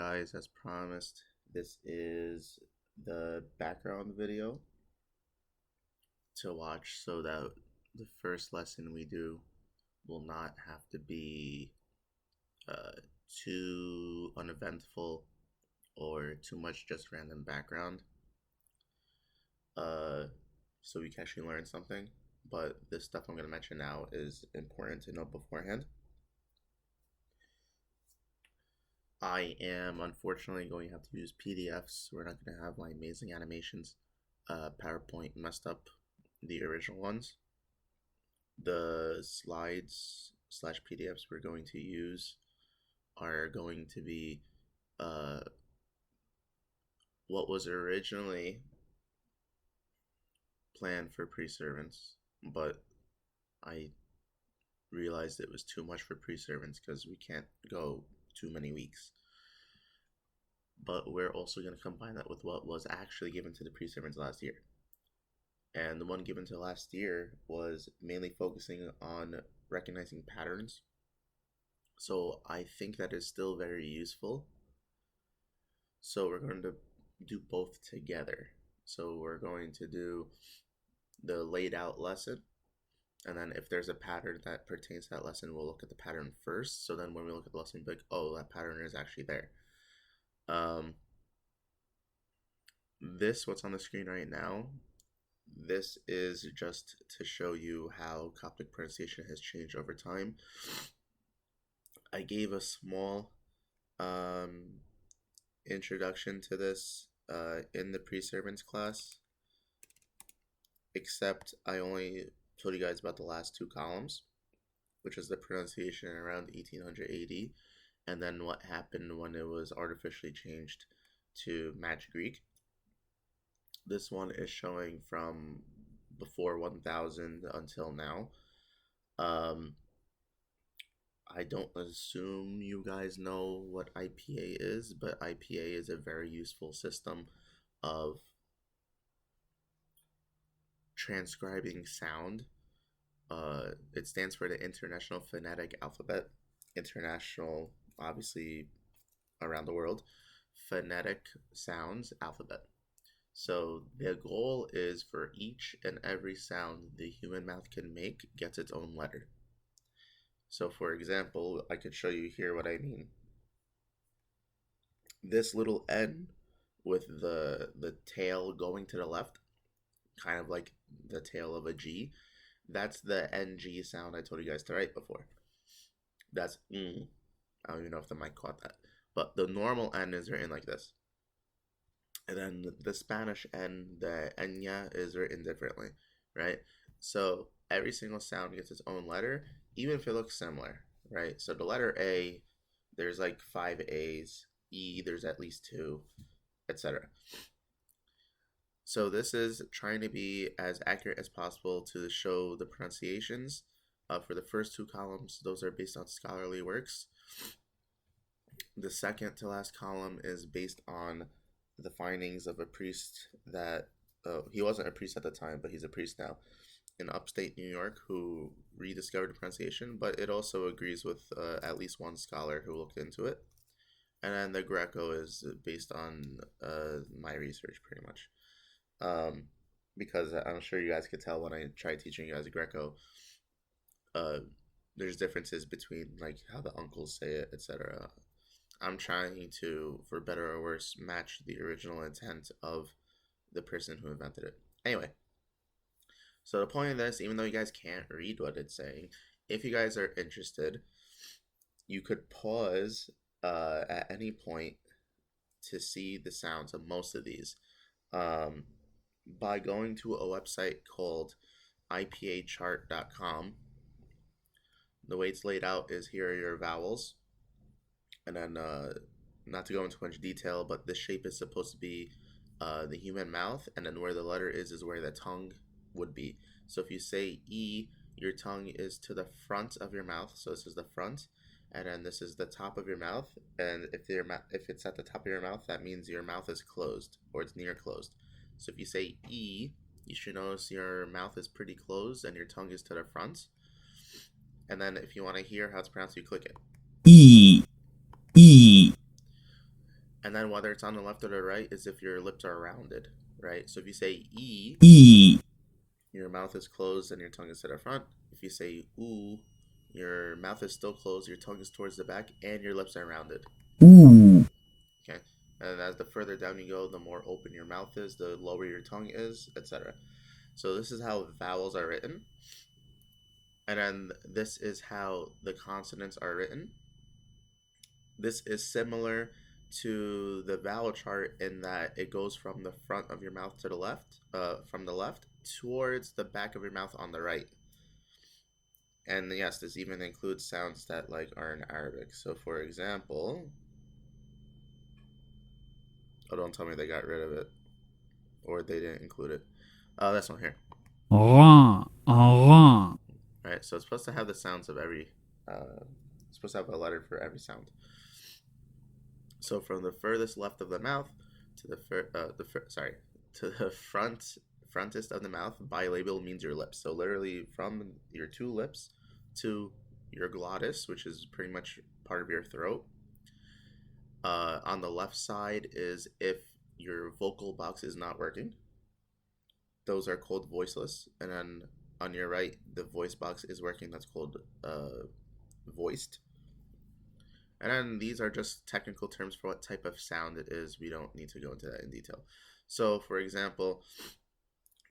guys, as promised, this is the background video to watch so that the first lesson we do will not have to be uh, too uneventful or too much just random background. Uh, so we can actually learn something. But the stuff I'm going to mention now is important to know beforehand. I am unfortunately going to have to use PDFs. We're not going to have my amazing animations. PowerPoint messed up the original ones. The slides slash PDFs we're going to use are going to be what was originally planned for pre-servants, but I realized it was too much for pre-servants because we can't go too many weeks. But we're also going to combine that with what was actually given to the pre-servants last year. And the one given to last year was mainly focusing on recognizing patterns. So I think that is still very useful. So we're going to do both together. So we're going to do the laid out lesson, and then if there's a pattern that pertains to that lesson, we'll look at the pattern first. So then when we look at the lesson, we'll be like, oh, that pattern is actually there. This, what's on the screen right now, this is just to show you how Coptic pronunciation has changed over time. I gave a small introduction to this in the pre-servants class, except I only told you guys about the last two columns, which is the pronunciation around 1800 AD, and then what happened when it was artificially changed to match Greek. This one is showing from before 1000 until now. I don't assume you guys know what IPA is, but IPA is a very useful system of transcribing sound. It stands for the International Phonetic Alphabet. International, obviously, around the world. Phonetic sounds alphabet. So the goal is for each and every sound the human mouth can make gets its own letter. So for example, I could show you here what I mean. This little N with the tail going to the left, kind of like the tail of a G, that's the NG sound I told you guys to write before. That's I don't even know if the mic caught that. But the normal N is written like this. And then the Spanish N, the enya, is written differently, right? So every single sound gets its own letter, even if it looks similar, right? So the letter A, there's like 5 A's. E, there's at least 2, etc. So this is trying to be as accurate as possible to show the pronunciations. For the first 2 columns, those are based on scholarly works. The second to last column is based on the findings of a priest that, he wasn't a priest at the time, but he's a priest now, in upstate New York, who rediscovered the pronunciation, but it also agrees with at least one scholar who looked into it. And then the Greco is based on my research, pretty much. Because I'm sure you guys could tell when I tried teaching you guys Greco, there's differences between like how the uncles say it, etc. I'm trying to, for better or worse, match the original intent of the person who invented it. Anyway, so the point of this, even though you guys can't read what it's saying, if you guys are interested, you could pause at any point to see the sounds of most of these by going to a website called ipachart.com. The way it's laid out is here are your vowels. And then, not to go into much detail, but this shape is supposed to be the human mouth, and then where the letter is where the tongue would be. So if you say E, your tongue is to the front of your mouth, so this is the front, and then this is the top of your mouth, and if it's at the top of your mouth, that means your mouth is closed, or it's near closed. So if you say E, you should notice your mouth is pretty closed, and your tongue is to the front. And then if you want to hear how it's pronounced, you click it. E. E. And then whether it's on the left or the right is if your lips are rounded, right? So if you say E, 一 your mouth is closed and your tongue is to the front. If you say oo, your mouth is still closed, your tongue is towards the back, and your lips are rounded. 呜 Okay, and as the further down you go, the more open your mouth is, the lower your tongue is, etc. So this is how vowels are written, and then this is how the consonants are written. This is similar to the vowel chart in that it goes from the front of your mouth to the left, from the left towards the back of your mouth on the right. And yes, this even includes sounds that like are in Arabic. So for example, oh, don't tell me they got rid of it or they didn't include it. This one here. 让让 Right, so it's supposed to have the sounds of every. It's supposed to have a letter for every sound. So from the furthest left of the mouth to to the frontest of the mouth, bilabial means your lips. So literally from your two lips to your glottis, which is pretty much part of your throat. On the left side is if your vocal box is not working. Those are called voiceless. And then on your right, the voice box is working. That's called voiced. And then these are just technical terms for what type of sound it is. We don't need to go into that in detail. So, for example,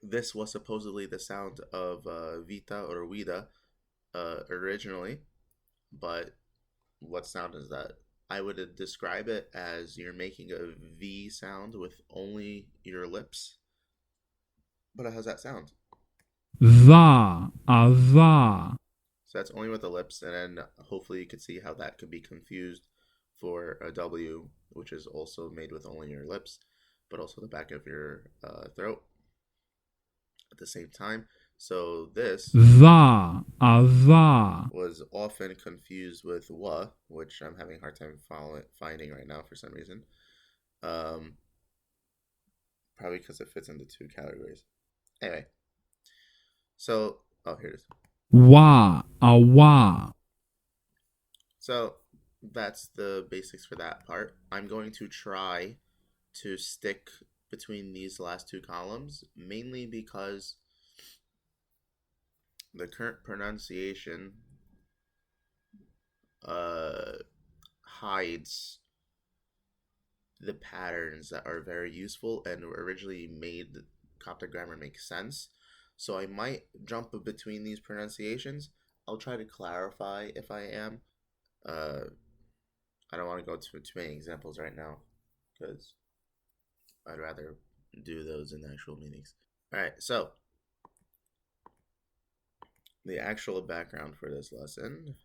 this was supposedly the sound of vita or vida originally, but what sound is that? I would describe it as you're making a V sound with only your lips. But how does that sound? va va So that's only with the lips, and then hopefully you can see how that could be confused for a W, which is also made with only your lips, but also the back of your throat at the same time. So this va va was often confused with wa, which I'm having a hard time finding right now for some reason. Um, Probably because it fits into two categories. Anyway, so here it is. 哇哇 So that's the basics for that part. I'm going to try to stick between these last two columns, mainly because the current pronunciation uh, hides the patterns that are very useful and originally made Coptic grammar make sense. So I might jump between these pronunciations. I'll try to clarify if I am. Uh, I don't want to go to too many examples right now because I'd rather do those in actual meetings. All right, so the actual background for this lesson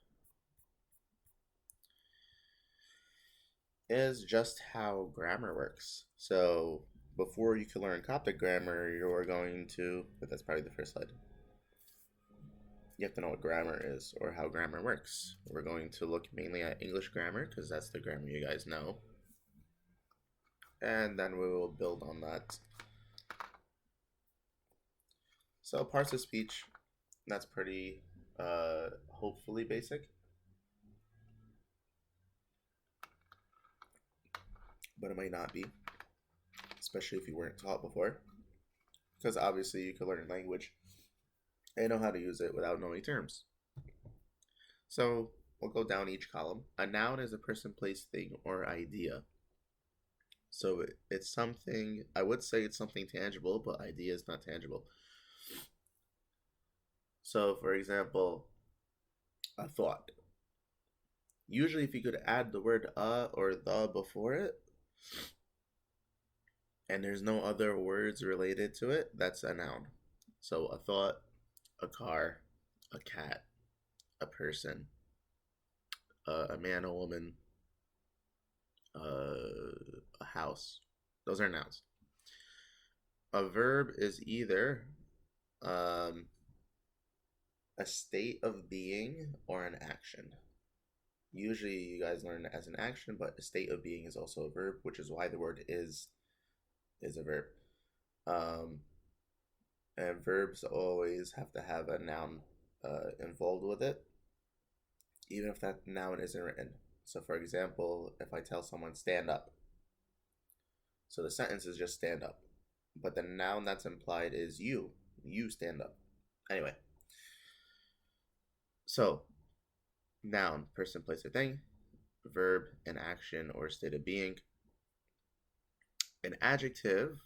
is just how grammar works. So before you can learn Coptic grammar, you're going to, but that's probably the first slide. You have to know what grammar is or how grammar works. We're going to look mainly at English grammar because that's the grammar you guys know. And then we will build on that. So parts of speech, that's pretty hopefully basic. But it might not be, especially if you weren't taught before. Because obviously you can learn language and know how to use it without knowing terms. So we'll go down each column. A noun is a person, place, thing, or idea. So it's something, I would say it's something tangible, but idea is not tangible. So for example, a thought. Usually if you could add the word or the before it, and there's no other words related to it, that's a noun. So a thought, a car, a cat, a person, a man, a woman, a house. Those are nouns. A verb is either um, a state of being or an action. Usually you guys learn it as an action, but a state of being is also a verb, which is why the word is a verb. And verbs always have to have a noun involved with it, even if that noun isn't written. So, for example, if I tell someone stand up, So the sentence is just stand up. But the noun that's implied is you. You stand up. Anyway, so noun, person, place, or thing. Verb, an action or state of being. An adjective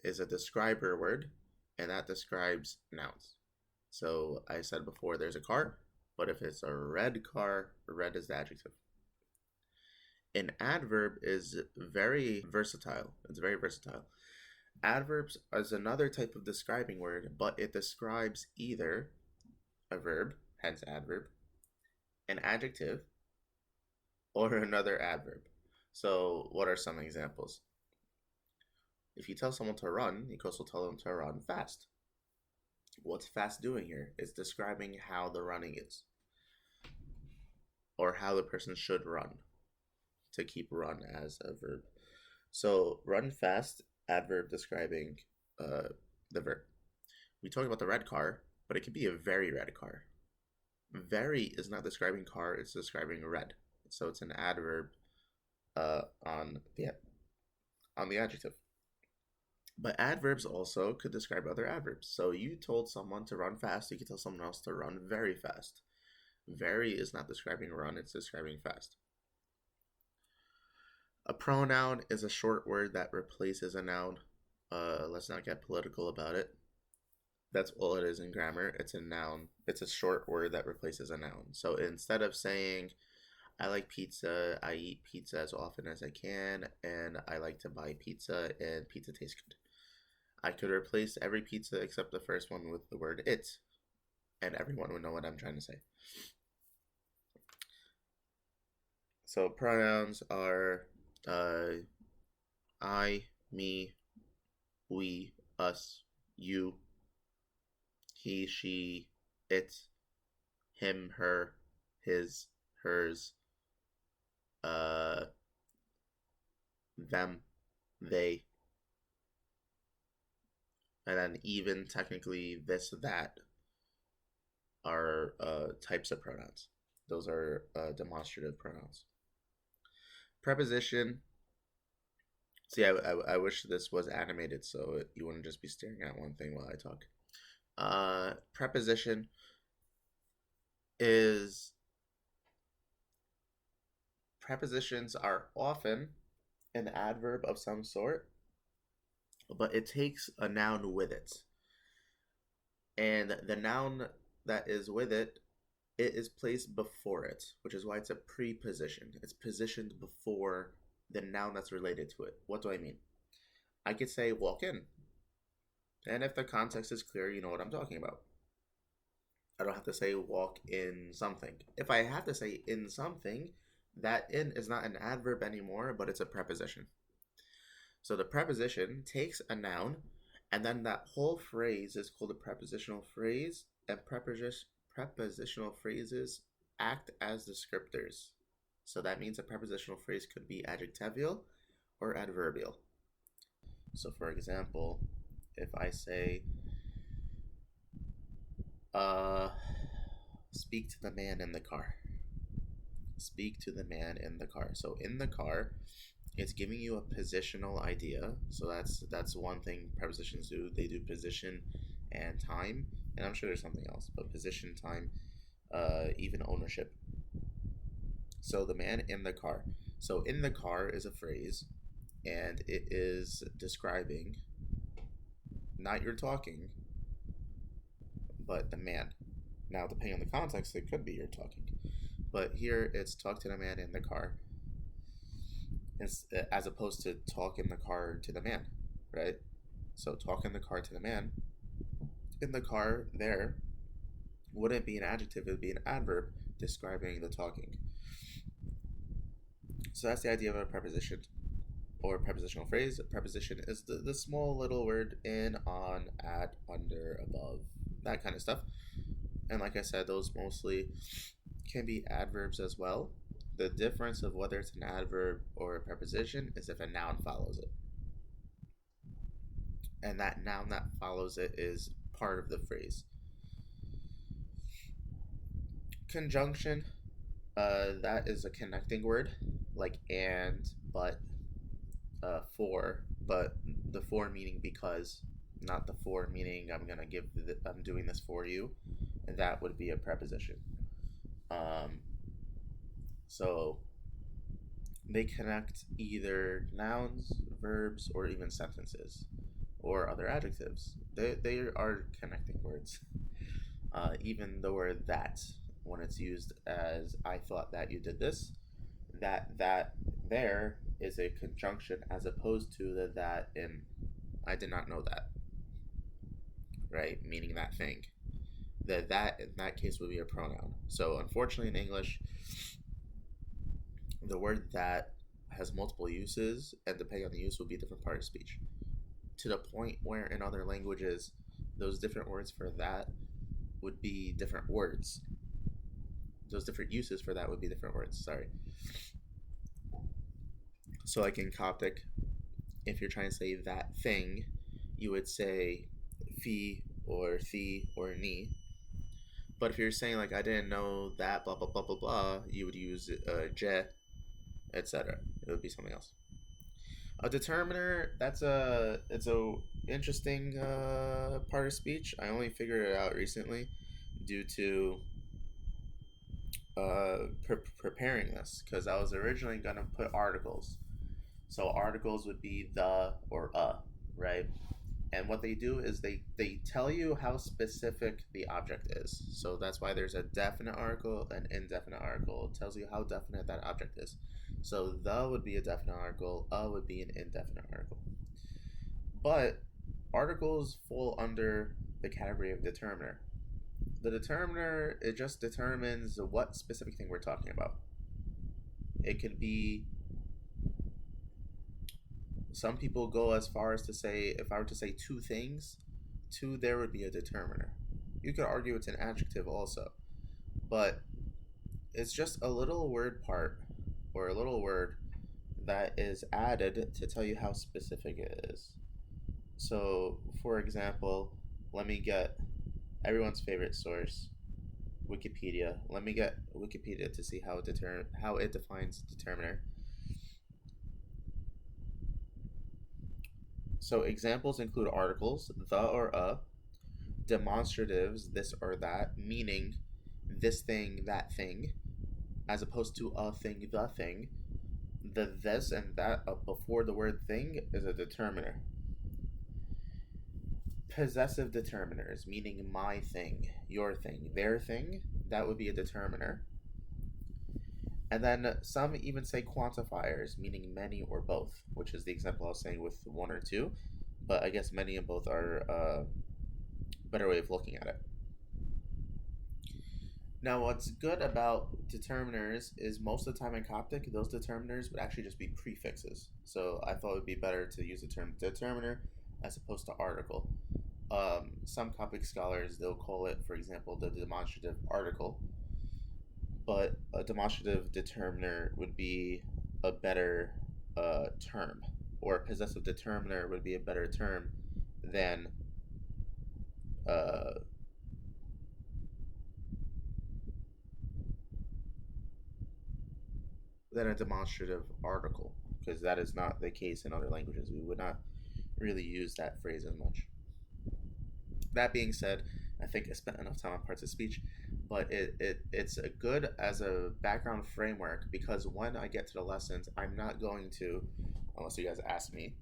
is a describer word, and that describes nouns. So I said before there's a car, but if it's a red car, red is the adjective. An adverb is very versatile. It's very versatile. Adverbs is another type of describing word, but it describes either a verb, hence adverb, an adjective, or another adverb. So, what are some examples? If you tell someone to run, you can also tell them to run fast. What's fast doing here? It's describing how the running is, or how the person should run, to keep run as a verb. So, run fast, adverb describing the verb. We talked about the red car, but it could be a very red car. Very is not describing car, it's describing red. So it's an adverb on the adjective. But adverbs also could describe other adverbs. So you told someone to run fast, you could tell someone else to run very fast. Very is not describing run, it's describing fast. A pronoun is a short word that replaces a noun. Let's not get political about it. That's all it is in grammar. It's a noun. It's a short word that replaces a noun. So instead of saying, I like pizza, I eat pizza as often as I can, and I like to buy pizza, and pizza tastes good, I could replace every pizza except the first one with the word it, and everyone would know what I'm trying to say. So pronouns are I, me, we, us, you, he, she, it, him, her, his, hers, them, they, and then even technically this, that are types of pronouns. Those are demonstrative pronouns. Preposition. See, I wish this was animated so you wouldn't just be staring at one thing while I talk. Preposition is prepositions are often an adverb of some sort, but it takes a noun with it. And the noun that is with it, it is placed before it, which is why it's a preposition. It's positioned before the noun that's related to it. What do I mean? I could say walk in. And if the context is clear, you know what I'm talking about. I don't have to say walk in something. If I have to say in something, that in is not an adverb anymore, but it's a preposition. So the preposition takes a noun, and then that whole phrase is called a prepositional phrase, and prepositional phrases act as descriptors. So that means a prepositional phrase could be adjectival or adverbial. So for example, if I say, speak to the man in the car. Speak to the man in the car. So in the car, it's giving you a positional idea. So that's one thing prepositions do. They do position and time, and I'm sure there's something else, but position, time, even ownership. So the man in the car. So in the car is a phrase, and it is describing not your talking, but the man. Now, depending on the context, it could be you're talking, but here it's talk to the man in the car, as opposed to talk in the car to the man, right? So talk in the car to the man. In the car there wouldn't be an adjective, it would be an adverb describing the talking. So that's the idea of a preposition or prepositional phrase. A preposition is the small little word in, on, at, under, above, that kind of stuff. And like I said, those mostly can be adverbs as well. The difference of whether it's an adverb or a preposition is if a noun follows it. And that noun that follows it is part of the phrase. Conjunction, that is a connecting word, like and, but, for, but the for meaning because, not the for meaning I'm doing this for you, and that would be a preposition. Um, so they connect either nouns, verbs, or even sentences, or other adjectives. They are connecting words. Even the word that, when it's used as I thought that you did this, that there is a conjunction as opposed to the that in I did not know that, right? Meaning that thing. The that in that case would be a pronoun. So unfortunately in English, the word that has multiple uses, and depending on the use will be a different part of speech. To the point where in other languages, those different words for that would be different words. Those different uses for that would be different words. Sorry. So like in Coptic, if you're trying to say that thing, you would say fi or thi or ni. But if you're saying like I didn't know that blah blah blah blah blah, you would use je, etc. It would be something else. A determiner, it's a interesting part of speech. I only figured it out recently due to preparing this because I was originally gonna put articles. So articles would be the or right? And what they do is they tell you how specific the object is. So that's why there's a definite article and indefinite article. It tells you how definite that object is. So the would be a definite article, a would be an indefinite article. But articles fall under the category of determiner. The determiner, it just determines what specific thing we're talking about. It could be, some people go as far as to say, if I were to say two things, two there would be a determiner. You could argue it's an adjective also, but it's just a little word part or a little word that is added to tell you how specific it is. So, for example, let me get everyone's favorite source, Wikipedia. Let me get Wikipedia to see how it defines determiner. So examples include articles, the or a, demonstratives, this or that, meaning this thing, that thing, as opposed to a thing, the thing. The this and that before the word thing is a determiner. Possessive determiners, meaning my thing, your thing, their thing, that would be a determiner. And then some even say quantifiers, meaning many or both, which is the example I was saying with one or two. But I guess many and both are a better way of looking at it. Now, what's good about determiners is most of the time in Coptic, those determiners would actually just be prefixes. So I thought it would be better to use the term determiner as opposed to article. Some Coptic scholars, they'll call it, for example, the demonstrative article, but a demonstrative determiner would be a better term, or a possessive determiner would be a better term than uh, a demonstrative article, because that is not the case in other languages. We would not really use that phrase as much. That being said, I think I spent enough time on parts of speech, but it's a good as a background framework because when I get to the lessons, I'm not going to, unless you guys ask me,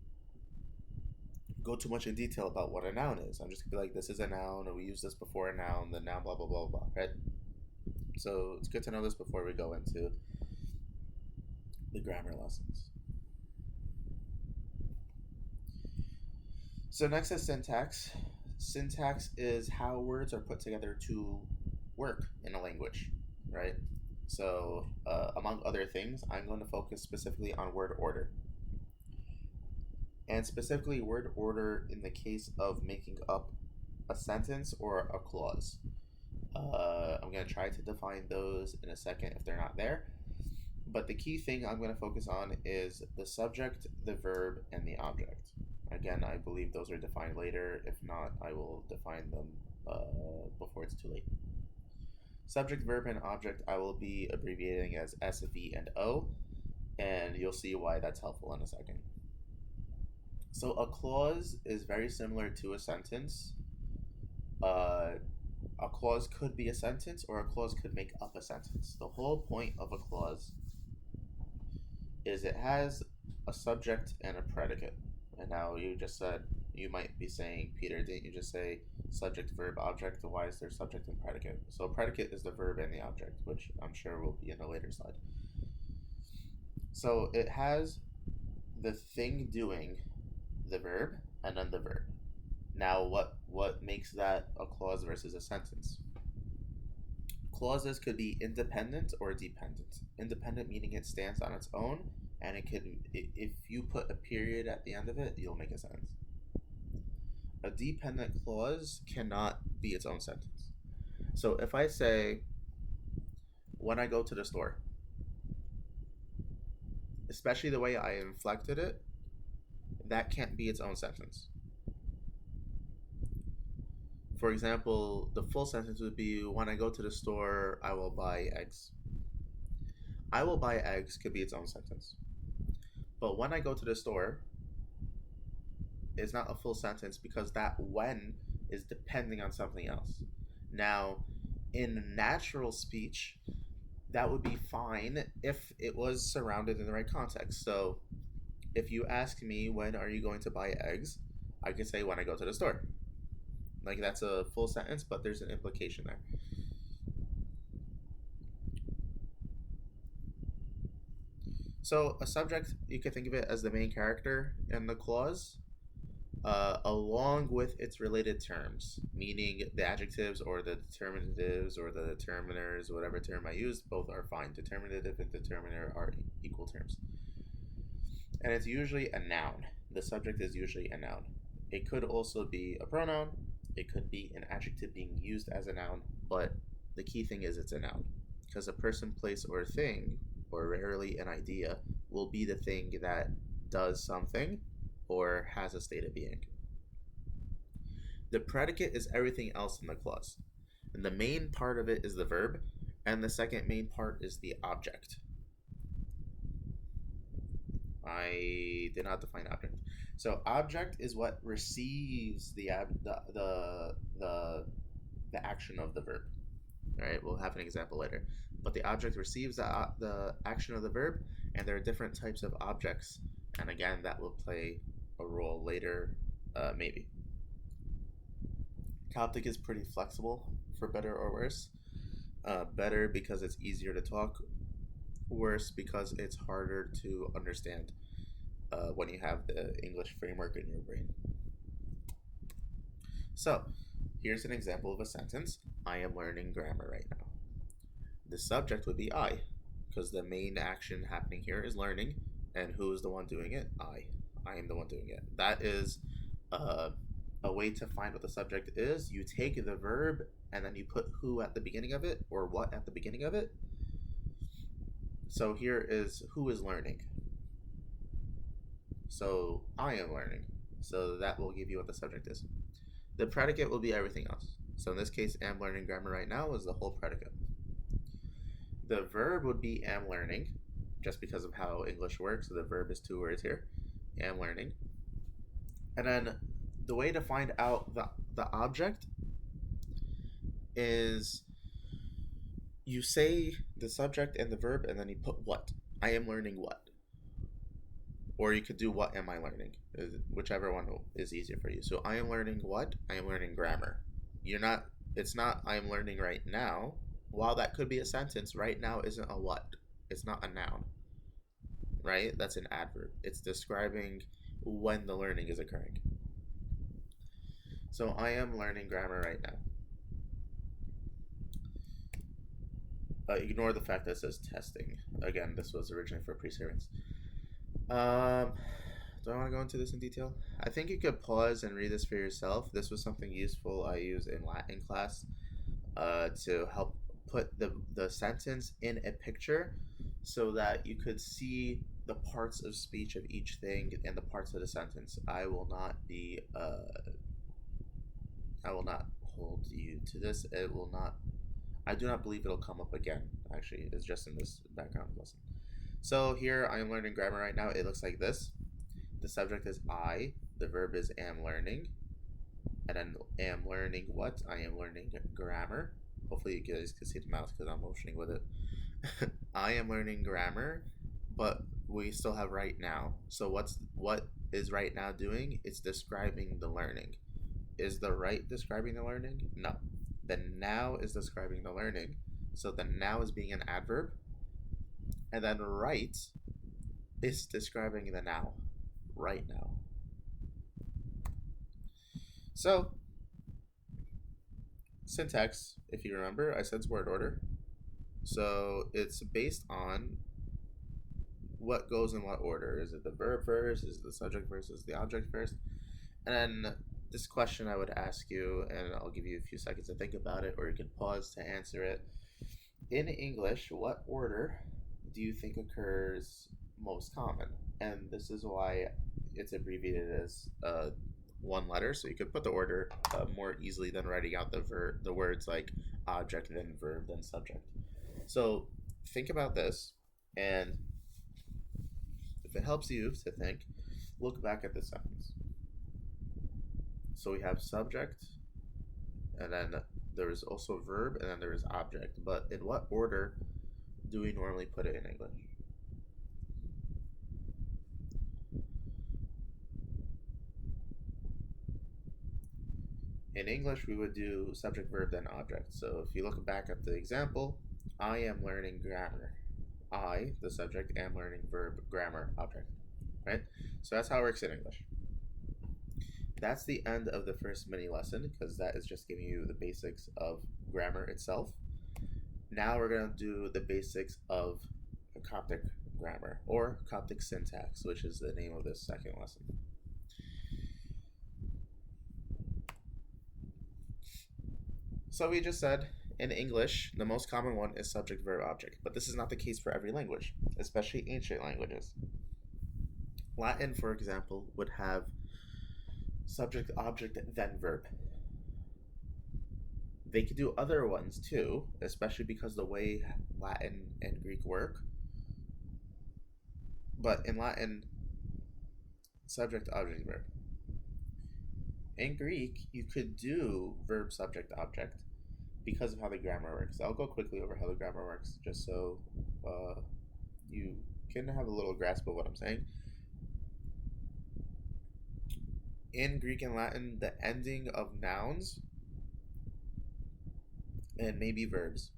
go too much in detail about what a noun is. I'm just gonna be like, this is a noun, and we use this before a noun, the noun, blah blah blah blah, right? So it's good to know this before we go into the grammar lessons. So next is syntax. Syntax is how words are put together to work in a language, right? So among other things, I'm going to focus specifically on word order. And specifically word order in the case of making up a sentence or a clause. I'm going to try to define those in a second if they're not there. But the key thing I'm going to focus on is the subject, the verb, and the object. Again, I believe those are defined later. If not, I will define them before it's too late. Subject, verb, and object I will be abbreviating as S, V, and O, and you'll see why that's helpful in a second. So a clause is very similar to a sentence. Uh, a clause could be a sentence, or a clause could make up a sentence. The whole point of a clause is it has a subject and a predicate. And now you just said, you might be saying, Peter, didn't you just say subject, verb, object? Why is there subject and predicate? So predicate is the verb and the object, which I'm sure will be in a later slide. So it has the thing doing the verb and then the verb. Now what makes that a clause versus a sentence? Clauses could be independent or dependent. Independent meaning it stands on its own, and it could, if you put a period at the end of it, you'll make a sentence. A dependent clause cannot be its own sentence. So if I say, when I go to the store, especially the way I inflected it, that can't be its own sentence. For example, the full sentence would be, when I go to the store, I will buy eggs. I will buy eggs could be its own sentence. But when I go to the store is not a full sentence because that when is depending on something else. Now, in natural speech, that would be fine if it was surrounded in the right context. So, if you ask me, when are you going to buy eggs? I can say, when I go to the store. Like, that's a full sentence, but there's an implication there. So, a subject, you can think of it as the main character in the clause, along with its related terms, meaning the adjectives or the determinatives or the determiners, whatever term I use, both are fine. Determinative and determiner are equal terms. And it's usually a noun. The subject is usually a noun. It could also be a pronoun, it could be an adjective being used as a noun, but the key thing is it's a noun. Because a person, place, or thing, or rarely an idea, will be the thing that does something or has a state of being. The predicate is everything else in the clause. And the main part of it is the verb, and the second main part is the object. I did not define object. So object is what receives the action of the verb. All right, we'll have an example later. But the object receives the action of the verb, and there are different types of objects. And again, that will play a role later, maybe. Coptic is pretty flexible, for better or worse. Better because it's easier to talk, worse because it's harder to understand when you have the English framework in your brain. So, here's an example of a sentence. I am learning grammar right now. The subject would be I, because the main action happening here is learning, and who is the one doing it? I. I am the one doing it. That is a way to find what the subject is. You take the verb and then you put who at the beginning of it or what at the beginning of it. So here is who is learning. So I am learning. So that will give you what the subject is. The predicate will be everything else. So in this case, am learning grammar right now is the whole predicate. The verb would be am learning, just because of how English works. So the verb is 2 words here. Am learning. And then the way to find out the object is you say the subject and the verb and then you put what. I am learning what. Or you could do what am I learning, whichever one is easier for you. So I am learning what? I am learning grammar. It's not I am learning right now. While that could be a sentence, right now isn't a what. It's not a noun. Right? That's an adverb. It's describing when the learning is occurring. So I am learning grammar right now. Ignore the fact that it says testing. Again, this was originally for pre-servants. Do I want to go into this in detail? I think you could pause and read this for yourself. This was something useful I used in Latin class to help put the sentence in a picture so that you could see the parts of speech of each thing and the parts of the sentence. I will not hold you to this. I do not believe it'll come up again, actually. It's just in this background lesson. So here I am learning grammar right now. It looks like this. the subject is I, the verb is am learning, and then am learning what? I am learning grammar. Hopefully you guys can see the mouse because I'm motioning with it. I am learning grammar, but we still have right now. So what is right now doing? It's describing the learning. Is the right describing the learning? No. The now is describing the learning. So the now is being an adverb, and then right is describing the now. Right now. So syntax, if you remember, I said it's word order. So it's based on what goes in what order. Is it the verb first? Is it the subject first? Is it the object first? And then this question I would ask you, and I'll give you a few seconds to think about it, or you can pause to answer it. In English, what order do you think occurs most common? And this is why it's abbreviated as one letter, so you could put the order more easily than writing out the words like object, then verb, then subject. So think about this, and if it helps you to think, look back at the sentence. So we have subject, and then there is also verb, and then there is object. But in what order do we normally put it in English? In English, we would do subject, verb, then object. So if you look back at the example, I am learning grammar. I, the subject, am learning verb, grammar, object. Right? So that's how it works in English. That's the end of the first mini lesson because that is just giving you the basics of grammar itself. Now we're going to do the basics of Coptic grammar or Coptic syntax, which is the name of this second lesson. So we just said in English, the most common one is subject, verb, object, but this is not the case for every language, especially ancient languages. Latin, for example, would have subject, object, then verb. They could do other ones too, especially because the way Latin and Greek work. But in Latin, subject, object, verb. In Greek, you could do verb, subject, object because of how the grammar works. I'll go quickly over how the grammar works just so you can have a little grasp of what I'm saying. In Greek and Latin, the ending of nouns and maybe verbs.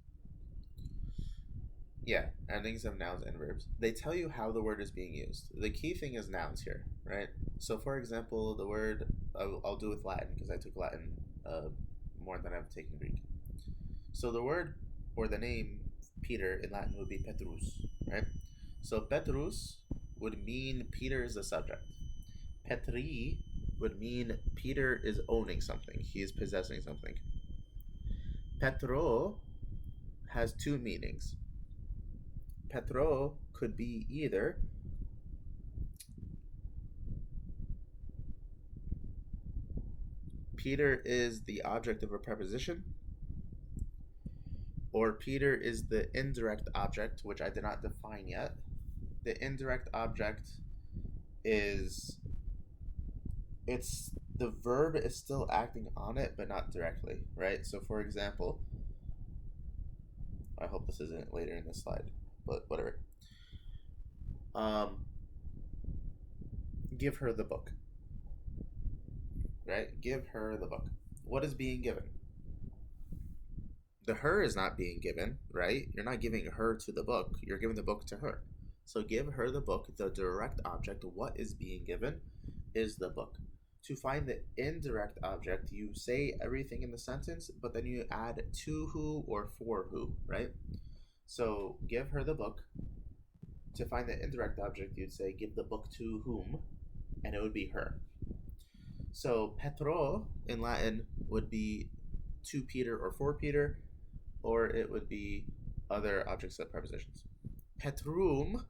Yeah, endings of nouns and verbs. They tell you how the word is being used. The key thing is nouns here, right? So, for example, the word I'll do with Latin because I took Latin more than I've taken Greek. So the word or the name Peter in Latin would be Petrus, right? So Petrus would mean Peter is the subject. Petri would mean Peter is owning something. He is possessing something. Petro has two meanings. Petro could be either Peter is the object of a preposition, or Peter is the indirect object, which I did not define yet. The indirect object is it's the verb is still acting on it, but not directly, right? So, for example, I hope this isn't later in the slide, but whatever. Give her the book, right? Give her the book. What is being given? The her is not being given, right? You're not giving her to the book. You're giving the book to her. So give her the book. The direct object, what is being given, is the book. To find the indirect object, you say everything in the sentence, but then you add to who or for who, right? So give her the book. To find the indirect object, you'd say give the book to whom, and it would be her. So Petro in Latin would be to Peter or for Peter, or it would be other objects of prepositions. Petrum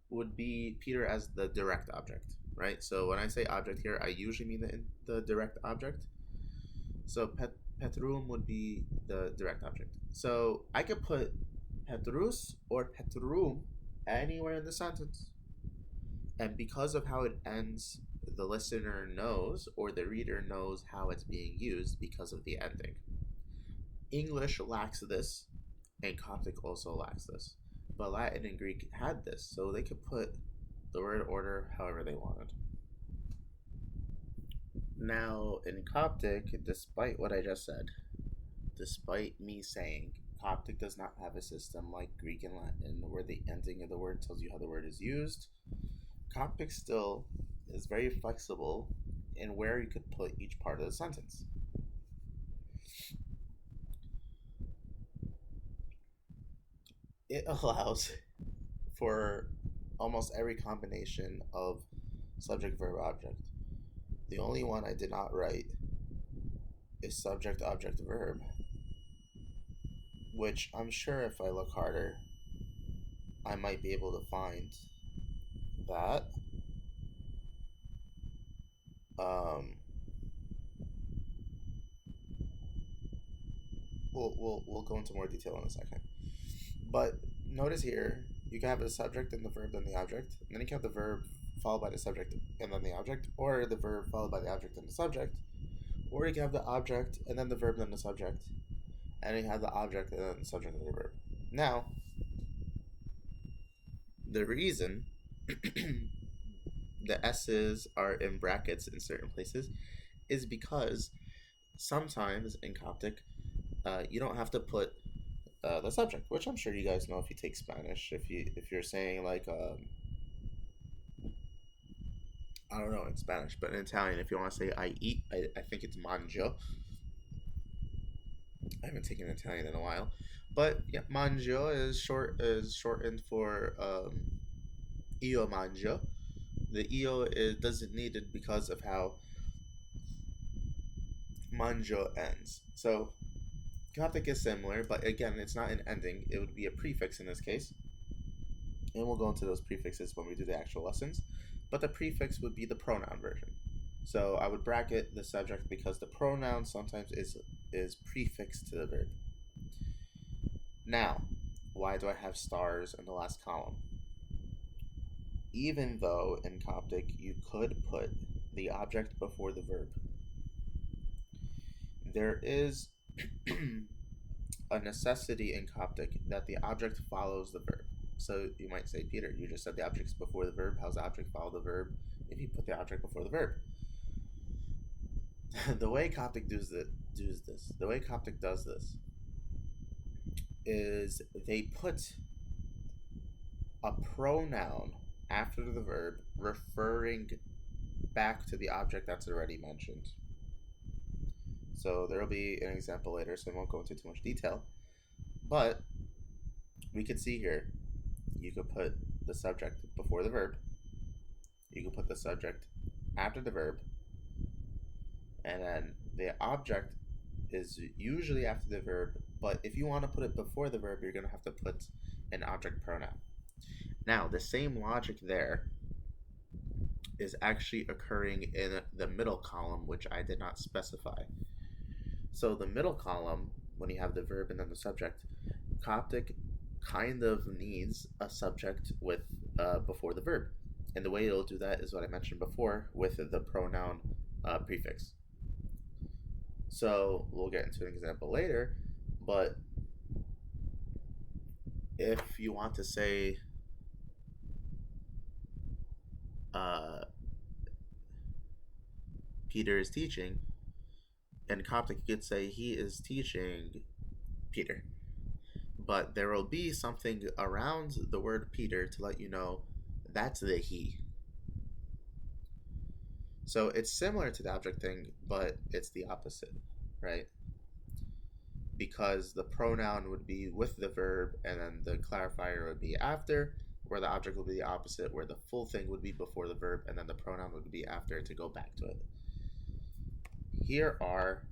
would be Peter as the direct object, right? So when I say object here, I usually mean the direct object. So Petrum would be the direct object. So I could put Petrus or Petrum anywhere in the sentence. And because of how it ends, the listener knows or the reader knows how it's being used because of the ending. English lacks this, and Coptic also lacks this. But Latin and Greek had this, so they could put the word order however they wanted. Now, in Coptic, despite what I just said, despite me saying Coptic does not have a system like Greek and Latin where the ending of the word tells you how the word is used, Coptic still is very flexible in where you could put each part of the sentence. It allows for almost every combination of subject, verb, object. The only one I did not write is subject, object, verb, which I'm sure if I look harder, I might be able to find that. Um, we'll go into more detail in a second. But notice here, you can have the subject and the verb, then the object. And then you can have the verb followed by the subject and then the object, or the verb followed by the object and the subject. Or you can have the object and then the verb, then the subject. And you have the object and then the subject and the verb. Now, the reason the S's are in brackets in certain places is because sometimes in Coptic, you don't have to put the subject, which I'm sure you guys know if you take Spanish. If you're saying like I don't know in Spanish, but in Italian, if you want to say I eat, I think it's mangio. I haven't taken Italian in a while, but yeah, mangio is shortened for io mangio. The io is doesn't needed because of how mangio ends. So Coptic is similar, but again, it's not an ending. It would be a prefix in this case. And we'll go into those prefixes when we do the actual lessons. But the prefix would be the pronoun version. So I would bracket the subject because the pronoun sometimes is prefixed to the verb. Now, why do I have stars in the last column? Even though in Coptic you could put the object before the verb, there is a necessity in Coptic that the object follows the verb. So you might say, Peter, you just said the object's before the verb. How's the object follow the verb if you put the object before the verb? The way Coptic does this is they put a pronoun after the verb referring back to the object that's already mentioned. So there will be an example later, so I won't go into too much detail. But we could see here, you could put the subject before the verb, you could put the subject after the verb, and then the object is usually after the verb, but if you want to put it before the verb, you're going to have to put an object pronoun. Now, the same logic there is actually occurring in the middle column, which I did not specify. So the middle column, when you have the verb and then the subject, Coptic kind of needs a subject with before the verb. And the way it'll do that is what I mentioned before with the pronoun prefix. So we'll get into an example later, but if you want to say Peter is teaching, in Coptic you could say he is teaching Peter. But there will be something around the word Peter to let you know that's the he. So it's similar to the object thing, but it's the opposite, right? Because the pronoun would be with the verb and then the clarifier would be after, where the object would be the opposite, where the full thing would be before the verb and then the pronoun would be after to go back to it. Here are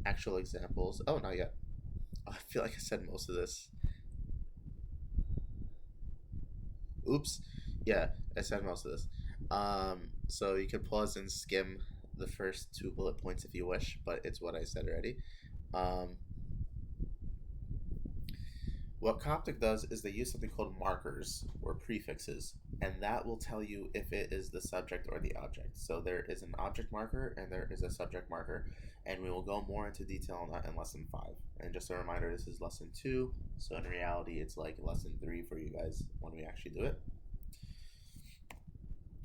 actual examples. Oh, not yet. I feel like I said most of this. Oops. Yeah, I said most of this. So you can pause and skim the first two bullet points if you wish, but it's what I said already. Um, What Coptic does is they use something called markers or prefixes, and that will tell you if it is the subject or the object. So there is an object marker and there is a subject marker, and we will go more into detail on that in lesson 5. And just a reminder, this is lesson 2, so in reality, it's like lesson 3 for you guys when we actually do it.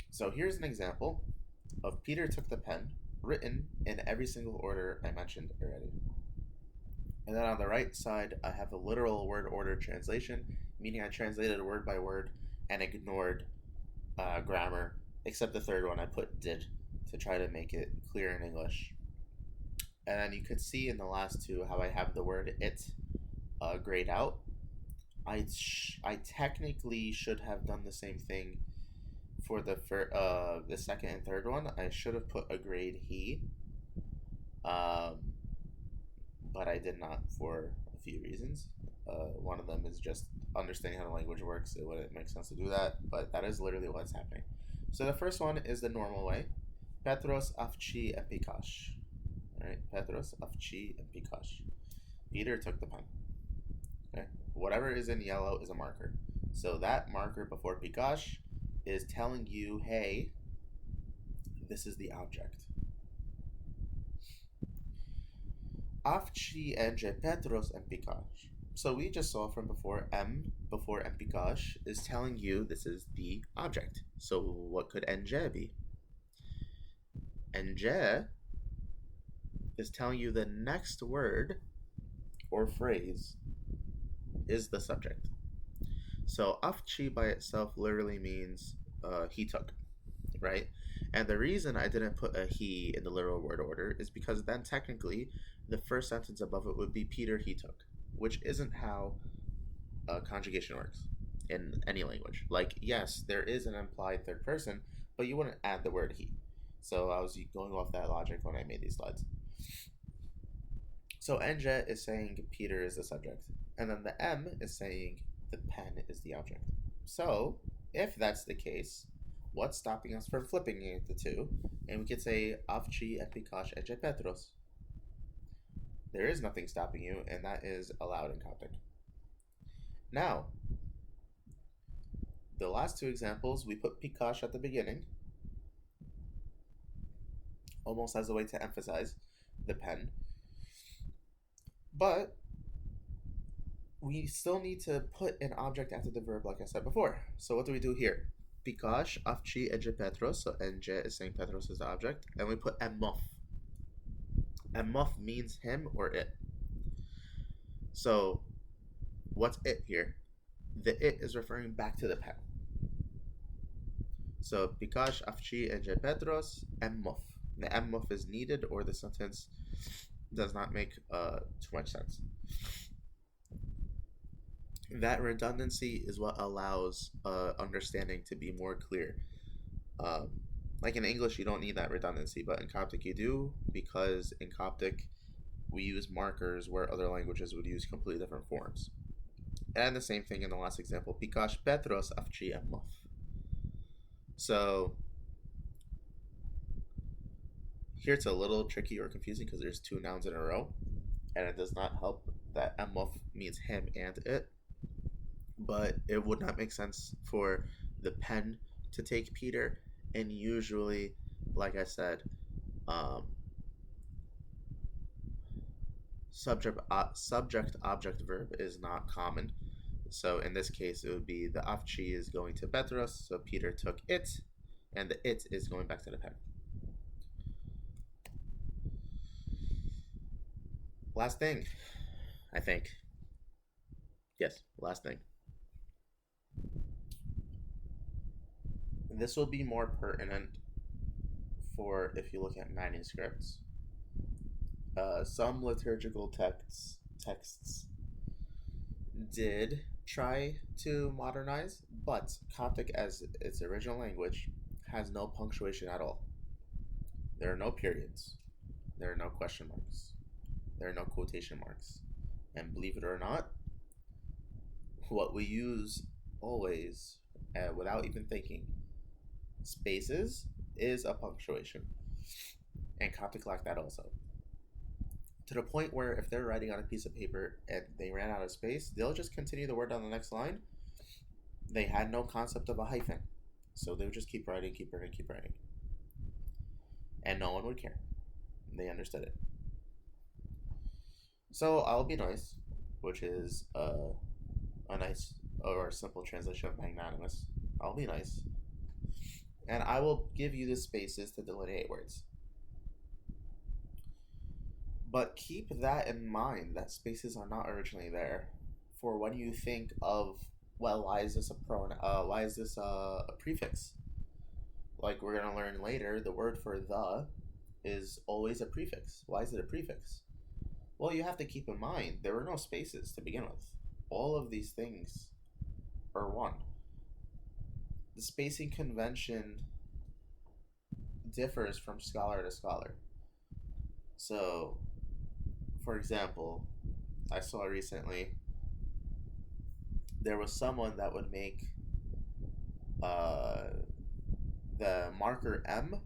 So here's an example of Peter took the pen, written in every single order I mentioned already. And then on the right side, I have a literal word order translation, meaning I translated word by word and ignored grammar, except the third one I put did to try to make it clear in English. And then you could see in the last two how I have the word it grayed out. I technically should have done the same thing for the second and third one. I should have put a grade he. But I did not for a few reasons. One of them is just understanding how the language works. It wouldn't make sense to do that, but that is literally what's happening. So the first one is the normal way. Petros avci epikash. Alright, Petros avci epikash. Peter took the pen. Okay. Whatever is in yellow is a marker. So that marker before pikash is telling you, hey, this is the object. Avci enge Petros empikash. So we just saw from before, M before empikash is telling you this is the object. So what could enge be? Enge is telling you the next word or phrase is the subject. So avci by itself literally means he took, right? And the reason I didn't put a he in the literal word order is because then technically the first sentence above it would be Peter he took, which isn't how conjugation works in any language. Like, yes, there is an implied third person, but you wouldn't add the word he. So I was going off that logic when I made these slides. So Enge is saying Peter is the subject, and then the M is saying the pen is the object. So if that's the case, what's stopping us from flipping the two? And we could say avci epikash enge Petros. There is nothing stopping you, and that is allowed in Coptic. Now, the last two examples, we put pikash at the beginning, almost as a way to emphasize the pen. But we still need to put an object after the verb, like I said before. So what do we do here? Pikash, avci, enge Petros. So enge is saying Petros is the object. And we put emof. Emof means him or it. So what's it here? The it is referring back to the pen. So Pikash, avci, enge Petros, emof. The emof is needed, or the sentence does not make too much sense. That redundancy is what allows understanding to be more clear. Like in English, you don't need that redundancy, but in Coptic you do, because in Coptic we use markers where other languages would use completely different forms. And the same thing in the last example, Pikash Petros avci emof. So here it's a little tricky or confusing because there's two nouns in a row, and it does not help that emof means him and it. But it would not make sense for the pen to take Peter, and usually, like I said, subject object verb is not common. So in this case, it would be the avci is going to Petros, so Peter took it, and the it is going back to the pen. Last thing, I think. Yes, last thing. This will be more pertinent for if you look at manuscripts. Some liturgical texts did try to modernize, but Coptic, as its original language, has no punctuation at all. There are no periods. There are no question marks. There are no quotation marks. And believe it or not, what we use always, without even thinking, spaces is a punctuation. And Coptic lacked that also. to the point where if they're writing on a piece of paper and they ran out of space, they'll just continue the word on the next line. They had no concept of a hyphen, so they would just keep writing, keep writing, keep writing, and no one would care. They understood it. So I'll be nice, which is a nice or a simple translation of magnanimous. I'll be nice, and I will give you the spaces to delineate words. But keep that in mind that spaces are not originally there for when you think of, well, why is this a pronoun? Why is this a prefix? Like we're gonna learn later, the word for the is always a prefix. Why is it a prefix? Well, you have to keep in mind there were no spaces to begin with. All of these things are one. The spacing convention differs from scholar to scholar. So, for example, I saw recently there was someone that would make uh, the marker M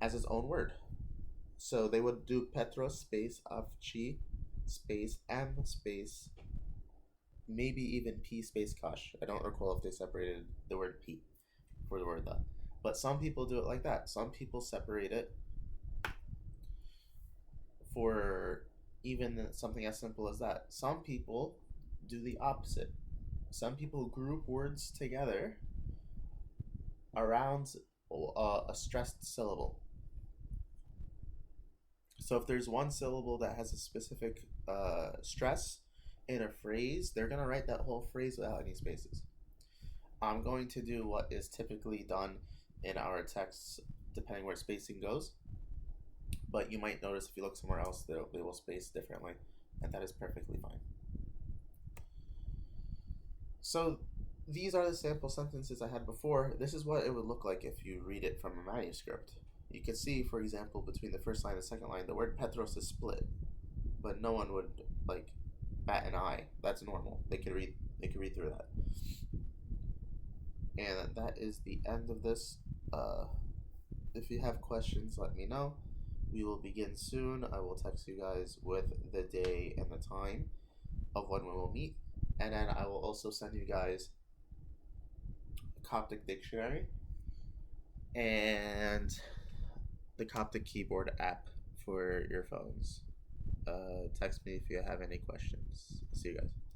as its own word. So they would do Petros space Avci space M space maybe even P space Kosh. I don't recall if they separated the word P for the word the. But some people do it like that. Some people separate it for even something as simple as that. Some people do the opposite. Some people group words together around a stressed syllable. So if there's one syllable that has a specific stress in a phrase, they're going to write that whole phrase without any spaces. I'm going to do what is typically done in our texts, depending where spacing goes. But you might notice if you look somewhere else, they will space differently, and that is perfectly fine. So these are the sample sentences I had before. This is what it would look like if you read it from a manuscript. You can see, for example, between the first line and the second line, the word Petros is split, but no one would like bat an eye. That's normal. They could read. They could read through that. And that is the end of this. If you have questions, let me know. We will begin soon. I will text you guys with the day and the time of when we will meet. And then I will also send you guys a Coptic dictionary and the Coptic keyboard app for your phones. Text me if you have any questions. See you guys.